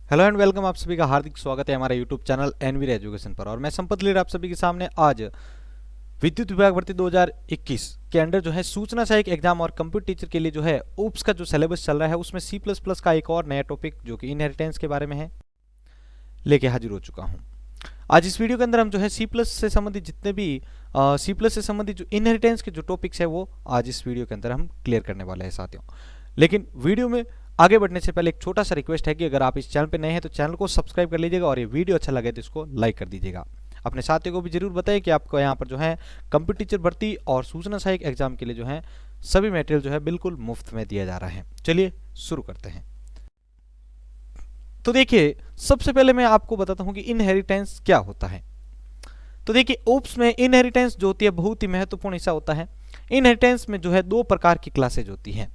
Hello and welcome, आप सभी का हार्दिक स्वागत है हमारे यूट्यूब चैनल एनवीर एजुकेशन पर। और मैं संपत लीडर आप सभी के सामने आज विद्युत विभाग भर्ती 2021 के अंडर जो है सूचना सहायक एग्जाम और कंप्यूटर टीचर के लिए जो है ओप्स का जो सिलेबस चल रहा है उसमें C++ का एक और नया टॉपिक जो कि इनहेरिटेंस के बारे में है लेके हाजिर हो चुका हूँ। आज इस वीडियो के अंदर हम जो है C+ से संबंधित जितने भी C+ से संबंधित जो इनहेरिटेंस के जो टॉपिक्स है वो आज इस वीडियो के अंदर हम क्लियर करने वाले हैं साथियों। लेकिन वीडियो में आगे बढ़ने से पहले एक छोटा सा रिक्वेस्ट है कि अगर आप इस चैनल पर नए हैं तो चैनल को सब्सक्राइब कर लीजिएगा और ये वीडियो अच्छा लगे तो इसको लाइक कर दीजिएगा। अपने साथियों को भी जरूर बताएं कि आपको यहाँ पर जो है कंप्यूटर टीचर भर्ती और सूचना सहायक एग्जाम के लिए जो है सभी मटेरियल जो है बिल्कुल मुफ्त में दिया जा रहा है। चलिए शुरू करते हैं। तो देखिए, सबसे पहले मैं आपको बताता हूँ कि इनहेरिटेंस क्या होता है। तो देखिए, ओप्स में इनहेरिटेंस जो होती है बहुत ही महत्वपूर्ण हिस्सा होता है। इनहेरिटेंस में जो है दो प्रकार की क्लासेज होती हैं।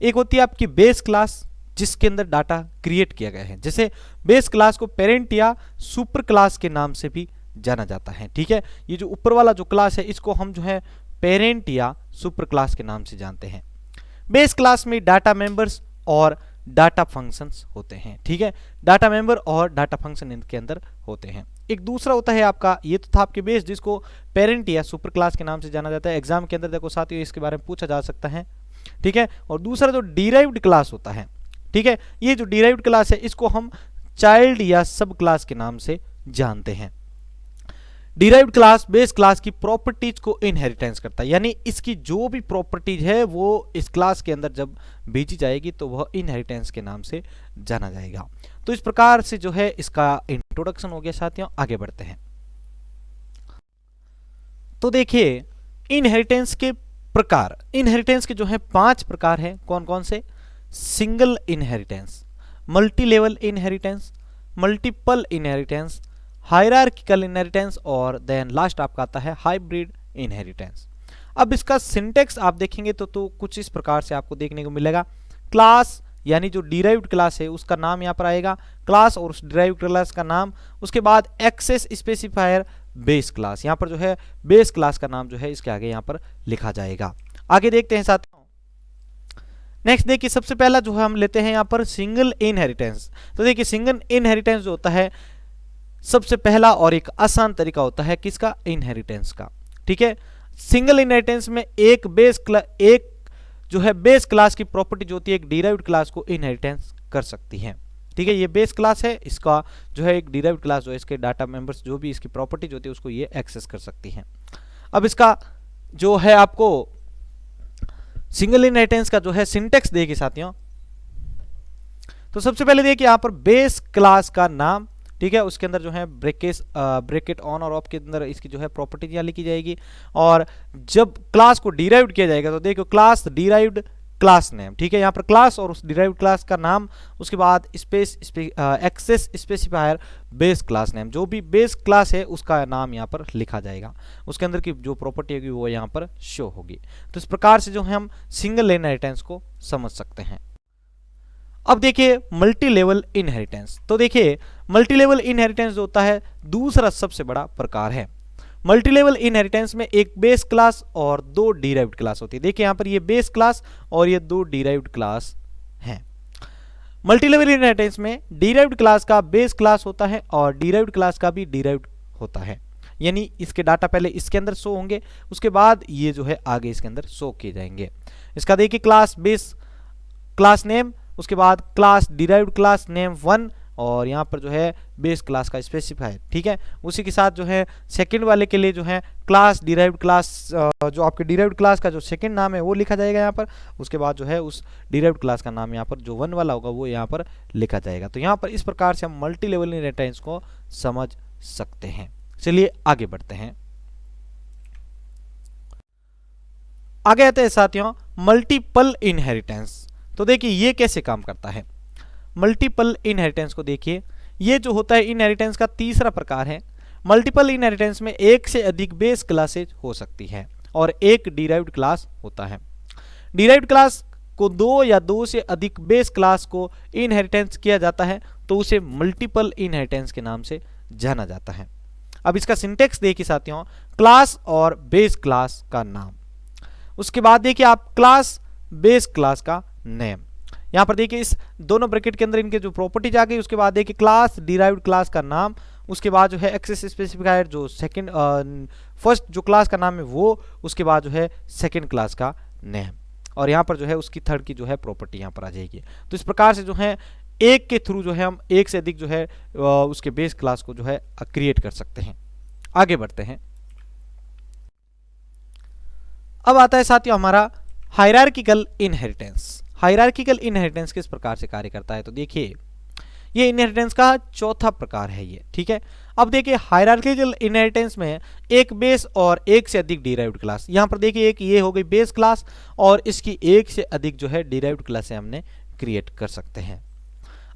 एक होती है आपकी बेस क्लास जिसके अंदर डाटा क्रिएट किया गया है, जैसे बेस क्लास को पेरेंट या सुपर क्लास के नाम से भी जाना जाता है। ठीक है, ये जो ऊपर वाला जो क्लास है इसको हम जो है पेरेंट या सुपर क्लास के नाम से जानते हैं। बेस क्लास में डाटा मेंबर्स और डाटा फंक्शंस होते हैं। ठीक है, डाटा मेंबर और डाटा फंक्शन इनके अंदर होते हैं। एक दूसरा होता है आपका, ये तो था आपके बेस जिसको पेरेंट या सुपर क्लास के नाम से जाना जाता है। एग्जाम के अंदर देखो साथियों इसके बारे में पूछा जा सकता है। ठीक है, और दूसरा जो डिराइव्ड क्लास होता है, ठीक है, ये जो डिराइव्ड क्लास है इसको हम चाइल्ड या सब क्लास के नाम से जानते हैं। डिराइव्ड क्लास बेस क्लास की प्रॉपर्टीज को इनहेरिटेंस करता है, यानी इसकी जो भी प्रॉपर्टीज है वो इस क्लास के अंदर जब भेजी जाएगी तो वह इनहेरिटेंस के नाम से जाना जाएगा। तो इस प्रकार से जो है इसका इंट्रोडक्शन हो गया साथियों। आगे बढ़ते हैं। तो देखिए, इनहेरिटेंस के प्रकार, इनहेरिटेंस के जो है 5 प्रकार हैं। कौन कौन से? Single inheritance, multi level inheritance, multiple inheritance, hierarchical inheritance और देन लास्ट आपका आता है हाइब्रिड इनहेरिटेंस। अब इसका सिंटेक्स आप देखेंगे तो कुछ इस प्रकार से आपको देखने को मिलेगा। क्लास यानी जो डिराइव्ड क्लास है उसका नाम यहाँ पर आएगा, क्लास और उस डिराइव्ड क्लास का नाम। उसके बाद एक्सेस स्पेसिफायर बेस क्लास, यहाँ पर जो है बेस क्लास का नाम जो है इसके आगे यहाँ पर लिखा जाएगा। आगे देखते हैं साथियों। नेक्स्ट देखिए, सबसे पहला जो है हम लेते हैं यहाँ पर सिंगल इनहेरिटेंस। तो देखिए, सिंगल इनहेरिटेंस जो होता है सबसे पहला और एक आसान तरीका होता है किसका? इनहेरिटेंस का। ठीक है, सिंगल इनहेरिटेंस में एक जो है बेस क्लास की प्रॉपर्टी जो होती है एक डिराइव्ड क्लास को इनहेरिटेंस कर सकती है। ठीक है, ये बेस क्लास है, इसका जो है एक डिराइव्ड क्लास जो है इसके डाटा मेंबर्स जो भी इसकी प्रॉपर्टीज होती है उसको ये एक्सेस कर सकती है। अब इसका जो है आपको सिंगल इनहेरिटेंस का जो है सिंटेक्स देखिए साथियों। तो सबसे पहले देखिए यहाँ पर बेस क्लास का नाम, ठीक है, उसके अंदर जो है ब्रैकेट ऑन और ऑफ के अंदर इसकी जो है प्रॉपर्टीज यहाँ लिखी जाएगी। और जब क्लास को डिराइव्ड किया जाएगा तो देखो क्लास डिराइव्ड क्लास नेम, ठीक है, यहाँ पर क्लास और उस डिराइव्ड क्लास का नाम, उसके बाद access specifier base class name, जो भी बेस क्लास है उसका नाम यहाँ पर लिखा जाएगा। उसके अंदर की जो प्रॉपर्टी होगी वो यहाँ पर शो होगी। तो इस प्रकार से जो है हम सिंगल इनहेरिटेंस को समझ सकते हैं। अब देखिए मल्टी लेवल इनहेरिटेंस। तो देखिए मल्टी लेवल इनहेरिटेंस जो होता है दूसरा सबसे बड़ा प्रकार है। मल्टी लेवल इनहेरिटेंस में एक बेस क्लास और 2 डिराइव्ड क्लास होती है। देखिए यहाँ पर ये बेस क्लास और ये 2 डिराइव्ड क्लास हैं। मल्टी लेवल इनहेरिटेंस में डिराइव्ड क्लास का बेस क्लास होता है और डिराइव्ड क्लास का भी डिराइव्ड होता है, यानी इसके डाटा पहले इसके अंदर शो होंगे, उसके बाद ये जो है आगे इसके अंदर शो किए जाएंगे। इसका देखिए क्लास बेस क्लास नेम, उसके बाद क्लास डिराइव्ड क्लास नेम 1 और यहाँ पर जो है बेस क्लास का स्पेसिफायर। ठीक है, उसी के साथ जो है सेकंड वाले के लिए जो है क्लास डिराइव्ड क्लास, जो आपके डिराइव्ड क्लास का जो सेकंड नाम है वो लिखा जाएगा यहाँ पर। उसके बाद जो है उस डिराइव्ड क्लास का नाम यहाँ पर जो 1 वाला होगा वो यहाँ पर लिखा जाएगा। तो यहाँ पर इस प्रकार से हम मल्टी लेवल इनहेरिटेंस को समझ सकते हैं। चलिए आगे बढ़ते हैं। आगे आते हैं साथियों मल्टीपल इनहेरिटेंस। तो देखिए ये कैसे काम करता है। मल्टीपल इनहेरिटेंस को देखिए, ये जो होता है इनहेरिटेंस का तीसरा प्रकार है। मल्टीपल इनहेरिटेंस में एक से अधिक बेस क्लासेज हो सकती है और एक डिराइव्ड क्लास होता है। डिराइव्ड क्लास को 2 या 2 से अधिक बेस क्लास को इनहेरिटेंस किया जाता है तो उसे मल्टीपल इनहेरिटेंस के नाम से जाना जाता है। अब इसका सिंटेक्स देखिए साथियों, क्लास और बेस क्लास का नाम, उसके बाद देखिए आप क्लास बेस क्लास का नेम। यहाँ पर देखिए इस दोनों ब्रैकेट के अंदर इनके जो प्रॉपर्टीज आ गई, उसके बाद देखिए क्लास, डिराइव्ड क्लास का नाम, उसके बाद जो है एक्सेस स्पेसिफायर जो सेकंड फर्स्ट जो क्लास का नाम है वो, उसके बाद जो है सेकंड क्लास का नेम, और यहाँ पर जो है उसकी थर्ड की जो है प्रॉपर्टी यहाँ पर आ जाएगी। तो इस प्रकार से जो है एक के थ्रू जो है हम एक से अधिक जो है उसके बेस क्लास को जो है क्रिएट कर सकते हैं। आगे बढ़ते हैं। अब आता है साथियों हमारा हायरार्किकल इनहेरिटेंस। हायरार्किकल इनहेरिटेंस किस प्रकार से कार्य करता है, तो देखिए ये इनहेरिटेंस का चौथा प्रकार है ये, ठीक है। अब देखिए हायरार्किकल इनहेरिटेंस में एक बेस और एक से अधिक डिराइव्ड क्लास, यहाँ पर देखिए एक ये हो गई बेस क्लास और इसकी एक से अधिक जो है डिराइव्ड क्लास से हमने क्रिएट कर सकते हैं।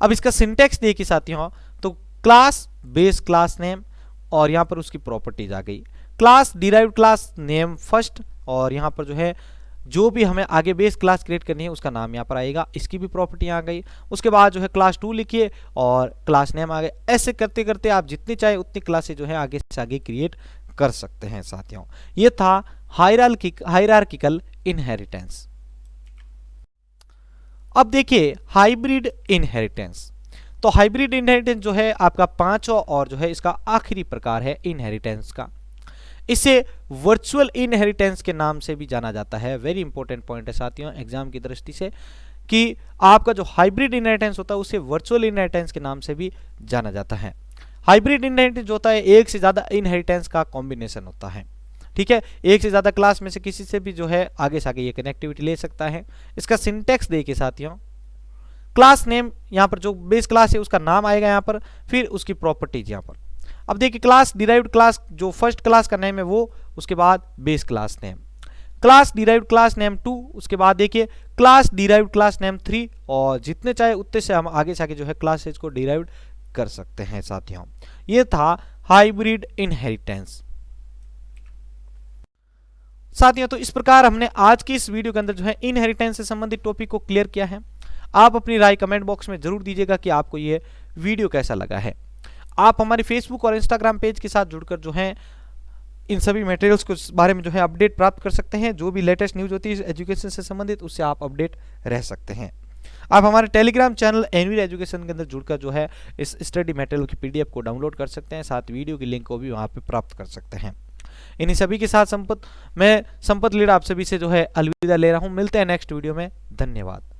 अब इसका सिंटेक्स देखिए साथियों, तो क्लास बेस क्लास नेम और यहाँ पर उसकी प्रॉपर्टीज आ गई, class derived class name first, और यहाँ पर जो है जो भी हमें आगे बेस क्लास क्रिएट करनी है उसका नाम यहाँ पर आएगा, इसकी भी प्रॉपर्टी आ गई। उसके बाद जो है क्लास 2 लिखिए और क्लास नेम आ गए। ऐसे करते करते आप जितनी चाहे उतनी क्लासें जो है आगे से आगे क्रिएट कर सकते हैं साथियों। ये था हायरार्किकल इनहेरिटेंस। अब देखिए हाइब्रिड इनहेरिटेंस। तो हाइब्रिड इनहेरिटेंस जो है आपका पांचवा और जो है इसका आखिरी प्रकार है इनहेरिटेंस का। इसे वर्चुअल इनहेरिटेंस के नाम से भी जाना जाता है। वेरी इंपॉर्टेंट पॉइंट है साथियों एग्जाम की दृष्टि से कि आपका जो हाइब्रिड इनहेरिटेंस होता है उसे वर्चुअल इनहेरिटेंस के नाम से भी जाना जाता है। हाइब्रिड इनहेरिटेंस जो होता है एक से ज्यादा इनहेरिटेंस का कॉम्बिनेशन होता है, ठीक है। एक से ज्यादा क्लास में से किसी से भी जो है आगे से आगे ये कनेक्टिविटी ले सकता है। इसका सिंटेक्स देखिए साथियों, क्लास नेम यहाँ पर जो बेस क्लास है उसका नाम आएगा यहाँ पर, फिर उसकी प्रॉपर्टीज यहाँ पर। अब देखिए क्लास डिराइव्ड क्लास जो फर्स्ट क्लास का नेम है वो, उसके बाद base class name, class derived class name 2, उसके बाद देखिए क्लास डिराइव्ड क्लास नेम 3, और जितने चाहे उतने से हम आगे से आगे जो है क्लासेज को डिराइव्ड कर सकते हैं साथियों। ये था हाइब्रिड इनहेरिटेंस साथियों। तो इस प्रकार हमने आज की इस वीडियो के अंदर जो है इनहेरिटेंस से संबंधित टॉपिक को क्लियर किया है। आप अपनी राय कमेंट बॉक्स में जरूर दीजिएगा कि आपको ये वीडियो कैसा लगा है। आप हमारे फेसबुक और इंस्टाग्राम पेज के साथ जुड़कर जो है इन सभी मटेरियल्स के बारे में जो है अपडेट प्राप्त कर सकते हैं। जो भी लेटेस्ट न्यूज होती है एजुकेशन से संबंधित उससे आप अपडेट रह सकते हैं। आप हमारे टेलीग्राम चैनल एनवीर एजुकेशन के अंदर जुड़कर जो है इस स्टडी मटेरियल की पीडीएफ को डाउनलोड कर सकते हैं, साथ वीडियो की लिंक को भी वहां पे प्राप्त कर सकते हैं। इन्हीं सभी के साथ मैं संपत लीडा आप सभी से जो है अलविदा ले रहा हूं। मिलते हैं नेक्स्ट वीडियो में। धन्यवाद।